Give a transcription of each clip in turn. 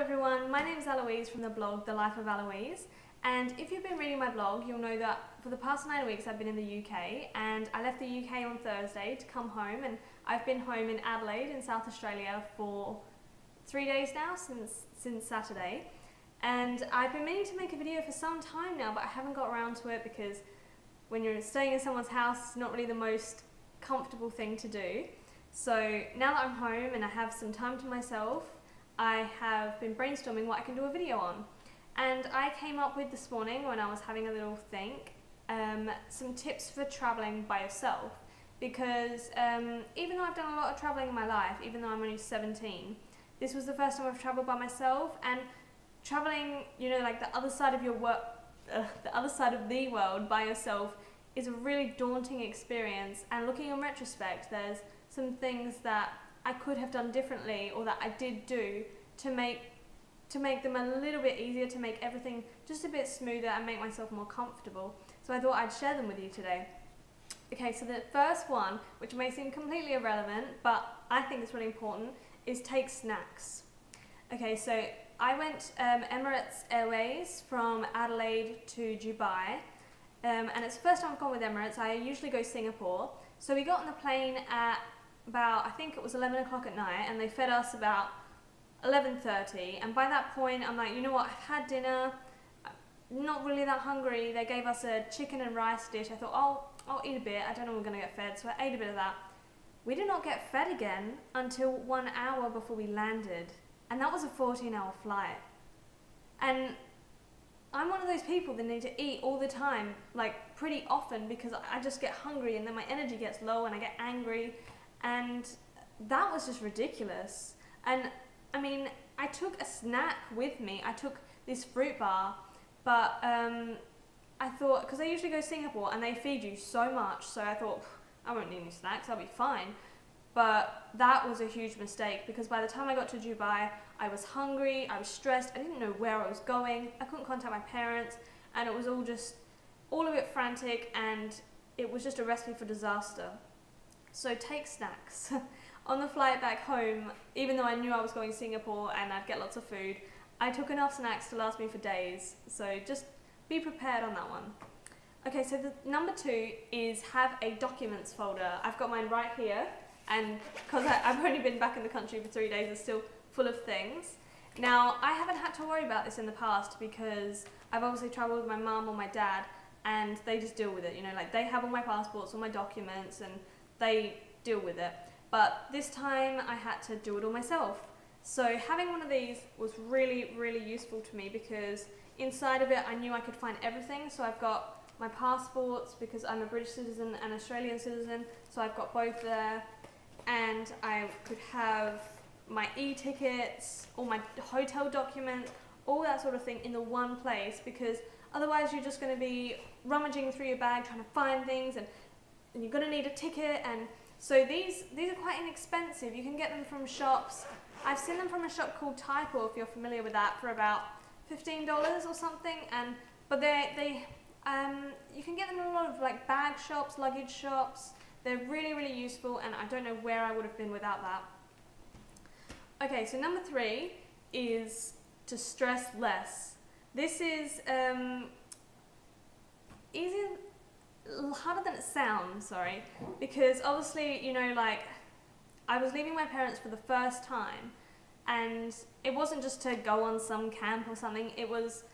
everyone, my name is Eloise from the blog The Life of Eloise, and if you've been reading my blog you'll know that for the past 9 weeks I've been in the UK, and I left the UK on Thursday to come home, and I've been home in Adelaide in South Australia for 3 days now, since Saturday. And I've been meaning to make a video for some time now, but I haven't got around to it because when you're staying in someone's house it's not really the most comfortable thing to do. So now that I'm home and I have some time to myself, I have been brainstorming what I can do a video on. And I came up with this morning, when I was having a little think, some tips for travelling by yourself. Because even though I've done a lot of travelling in my life, even though I'm only 17, this was the first time I've travelled by myself. And travelling, you know, like the other side of the other side of the world by yourself is a really daunting experience. And looking in retrospect, there's some things that I could have done differently, or that I did do to make them a little bit easier, to make everything just a bit smoother and make myself more comfortable. So I thought I'd share them with you today. Okay, so the first one, which may seem completely irrelevant, but I think it's really important, is take snacks. Okay, so I went Emirates Airways from Adelaide to Dubai, and it's the first time I've gone with Emirates. I usually go Singapore. So we got on the plane at about, I think it was 11 o'clock at night, and they fed us about 11:30, and by that point I'm like, you know what, I've had dinner, I'm not really that hungry. They gave us a chicken and rice dish. I thought, I'll eat a bit, I don't know when we're going to get fed, so I ate a bit of that. We did not get fed again until 1 hour before we landed, and that was a 14-hour flight. And I'm one of those people that need to eat all the time, like pretty often, because I just get hungry and then my energy gets low and I get angry, and that was just ridiculous. And I mean, I took a snack with me. I took this fruit bar, but I thought, because I usually go to Singapore and they feed you so much, so I thought, I won't need any snacks, I'll be fine. But that was a huge mistake, because by the time I got to Dubai, I was hungry, I was stressed, I didn't know where I was going, I couldn't contact my parents, and it was all a bit frantic, and it was just a recipe for disaster. So take snacks. On the flight back home, even though I knew I was going to Singapore and I'd get lots of food, I took enough snacks to last me for days. So just be prepared on that one. Okay, so the number 2 is have a documents folder. I've got mine right here, and because I've only been back in the country for 3 days, it's still full of things. Now, I haven't had to worry about this in the past because I've obviously travelled with my mum or my dad, and they just deal with it, you know, like they have all my passports, all my documents, and they deal with it. But this time I had to do it all myself. So having one of these was really, really useful to me, because inside of it I knew I could find everything. So I've got my passports, because I'm a British citizen and Australian citizen, so I've got both there. And I could have my e-tickets, all my hotel documents, all that sort of thing in the one place, because otherwise you're just going to be rummaging through your bag trying to find things, and you're going to need a ticket. And so these are quite inexpensive. You can get them from shops. I've seen them from a shop called Typo, if you're familiar with that, for about $15 or something. But you can get them in a lot of like bag shops, luggage shops. They're really, really useful, and I don't know where I would have been without that. Okay, so number 3 is to stress less. This is harder than it sounds, sorry, because obviously, you know, like I was leaving my parents for the first time, and it wasn't just to go on some camp or something, it was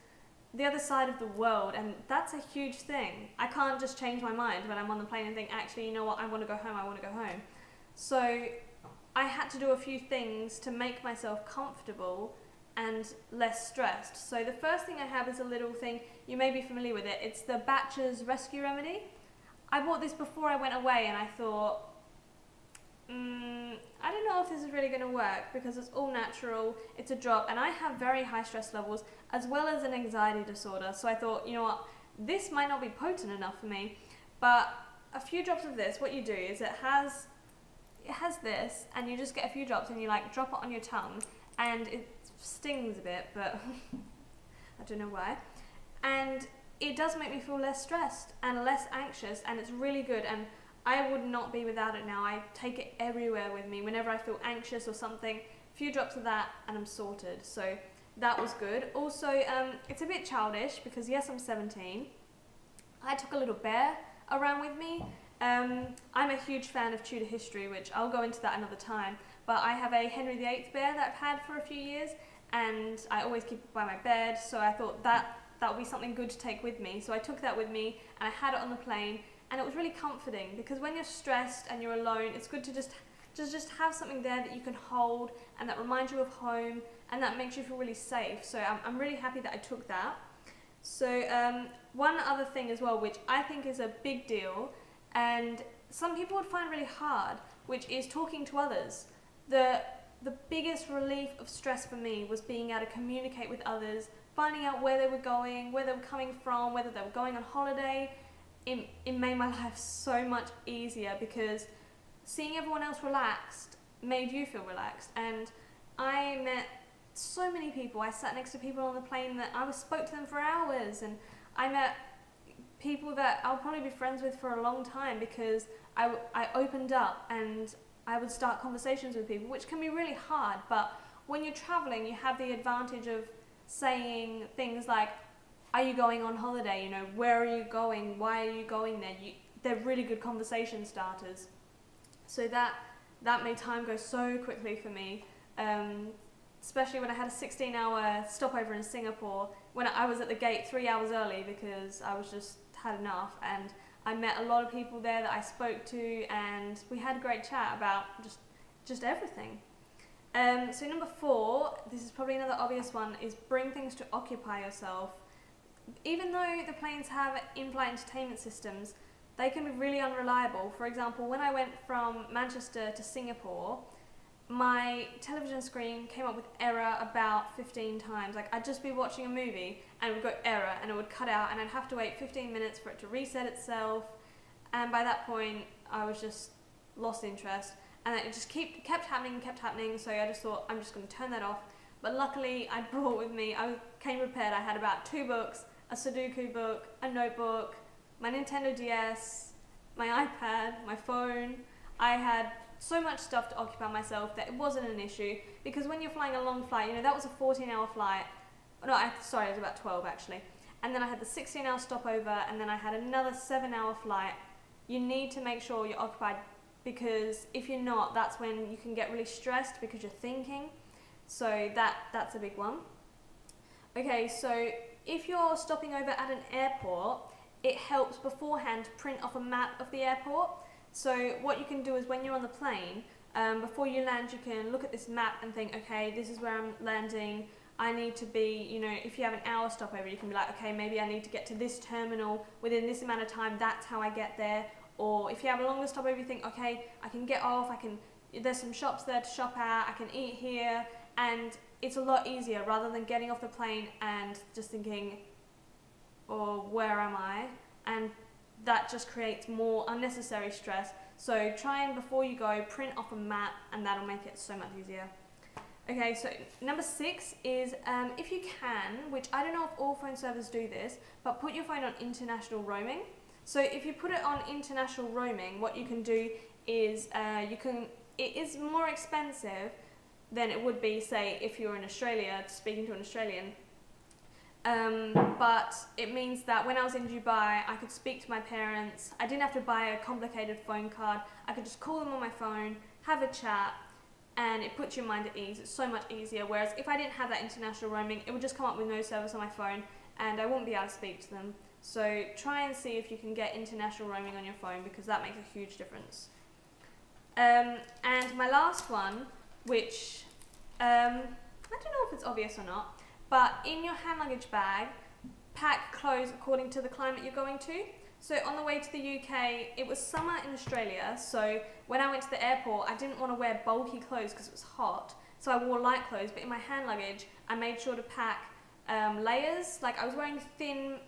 the other side of the world, and that's a huge thing. I can't just change my mind when I'm on the plane and think, actually, you know what, I want to go home, I want to go home. So I had to do a few things to make myself comfortable and less stressed. So the first thing I have is a little thing, you may be familiar with it, it's the Batcher's Rescue Remedy. I bought this before I went away, and I thought, I don't know if this is really going to work, because it's all natural, it's a drop, and I have very high stress levels as well as an anxiety disorder, so I thought, you know what, this might not be potent enough for me, but a few drops of this, what you do is it has this, and you just get a few drops and you like drop it on your tongue, and it stings a bit, but I don't know why, and it does make me feel less stressed and less anxious, and it's really good. And I would not be without it now. I take it everywhere with me. Whenever I feel anxious or something, a few drops of that and I'm sorted. So that was good. Also, it's a bit childish because yes, I'm 17. I took a little bear around with me. I'm a huge fan of Tudor history, which I'll go into that another time, but I have a Henry VIII bear that I've had for a few years, and I always keep it by my bed, so I thought that would be something good to take with me. So I took that with me, and I had it on the plane, and it was really comforting, because when you're stressed and you're alone, it's good to just have something there that you can hold, and that reminds you of home, and that makes you feel really safe. So I'm really happy that I took that. So one other thing as well, which I think is a big deal, and some people would find really hard, which is talking to others. The biggest relief of stress for me was being able to communicate with others, finding out where they were going, where they were coming from, whether they were going on holiday. It made my life so much easier, because seeing everyone else relaxed made you feel relaxed. And I met so many people. I sat next to people on the plane that I spoke to them for hours, and I met people that I'll probably be friends with for a long time, because I opened up and I would start conversations with people, which can be really hard. But when you're traveling, you have the advantage of saying things like, are you going on holiday? You know, where are you going? Why are you going there? They're really good conversation starters. So that made time go so quickly for me, especially when I had a 16-hour stopover in Singapore, when I was at the gate 3 hours early because I was just had enough, and I met a lot of people there that I spoke to, and we had a great chat about just everything. So number 4, this is probably another obvious one, is bring things to occupy yourself. Even though the planes have in-flight entertainment systems, they can be really unreliable. For example, when I went from Manchester to Singapore, my television screen came up with error about 15 times. Like, I'd just be watching a movie and it would go error and it would cut out, and I'd have to wait 15 minutes for it to reset itself. And by that point, I was just lost interest. And it just kept happening. So I just thought, I'm just going to turn that off. But luckily, I brought with me, I came prepared. I had about 2 books, a Sudoku book, a notebook, my Nintendo DS, my iPad, my phone. I had so much stuff to occupy myself that it wasn't an issue, because when you're flying a long flight, you know, that was a 14-hour flight. No, sorry, it was about 12 actually. And then I had the 16-hour stopover, and then I had another 7-hour flight. You need to make sure you're occupied, because if you're not, that's when you can get really stressed because you're thinking. So that's a big one. Okay, so if you're stopping over at an airport, it helps beforehand to print off a map of the airport. So what you can do is, when you're on the plane, before you land, you can look at this map and think, okay, this is where I'm landing. I need to be, you know, if you have an hour stopover, you can be like, okay, maybe I need to get to this terminal within this amount of time. That's how I get there. Or if you have a longer stopover, you think, okay, I can get off. There's some shops there to shop at. I can eat here. And it's a lot easier, rather than getting off the plane and just thinking, oh, where am I? And that just creates more unnecessary stress. So try and, before you go, print off a map, and that'll make it so much easier. Okay, so number 6 is, if you can, which I don't know if all phone services do this, but put your phone on international roaming. So if you put it on international roaming, what you can do is, it is more expensive than it would be, say, if you were in Australia speaking to an Australian. But it means that when I was in Dubai, I could speak to my parents. I didn't have to buy a complicated phone card. I could just call them on my phone, have a chat, and it puts your mind at ease. It's so much easier. Whereas if I didn't have that international roaming, it would just come up with no service on my phone, and I wouldn't be able to speak to them. So try and see if you can get international roaming on your phone, because that makes a huge difference. And my last one, which I don't know if it's obvious or not, but in your hand luggage bag, pack clothes according to the climate you're going to. So on the way to the UK, it was summer in Australia, so when I went to the airport, I didn't want to wear bulky clothes because it was hot, so I wore light clothes. But in my hand luggage, I made sure to pack layers. Like, I was wearing thin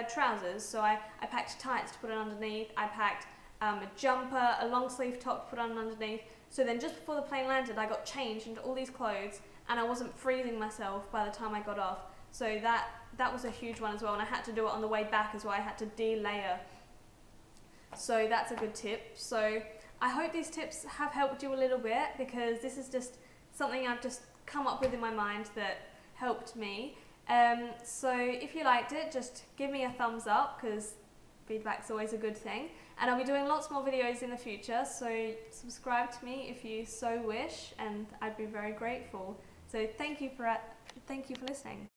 trousers, so I packed tights to put on underneath. I packed a jumper, a long sleeve top to put on underneath. So then just before the plane landed, I got changed into all these clothes, and I wasn't freezing myself by the time I got off. So that was a huge one as well, and I had to do it on the way back as well. I had to de-layer. So that's a good tip. So I hope these tips have helped you a little bit, because this is just something I've just come up with in my mind that helped me. So if you liked it, just give me a thumbs up, because feedback's always a good thing. And I'll be doing lots more videos in the future, so subscribe to me if you so wish, and I'd be very grateful. So thank you for listening.